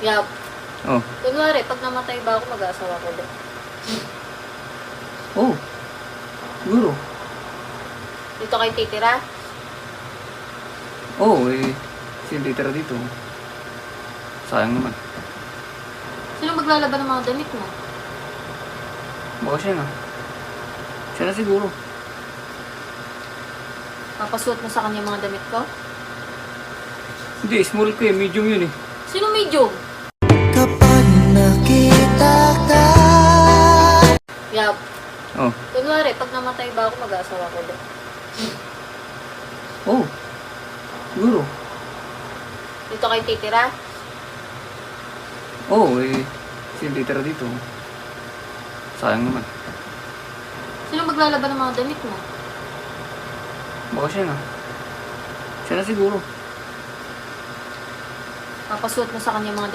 Yap. Oh. Kunwari, pag namatay ba ako, mag-aasawa ko ulit. Oh. Siguro. Dito kayo titira? Oo, sino titira dito? Sayang naman. Sino maglalaban ng mga damit mo? Baka siya na. Siya na siguro. Papasuot mo sa kanya mga damit ko? Hindi, small ko medium yun eh. Sino medium? Kapag nakita ka. Yap. Oh. Kunwari, pag namatay ba ako, mag-aasawa ko ulit. Oh. Siguro. Dito kayo titira? Oo, sino titira dito? Sayang naman. Sino maglalaban ng mga damit mo? Baka siya na. Siya na siguro. Papasuot mo sa kanya mga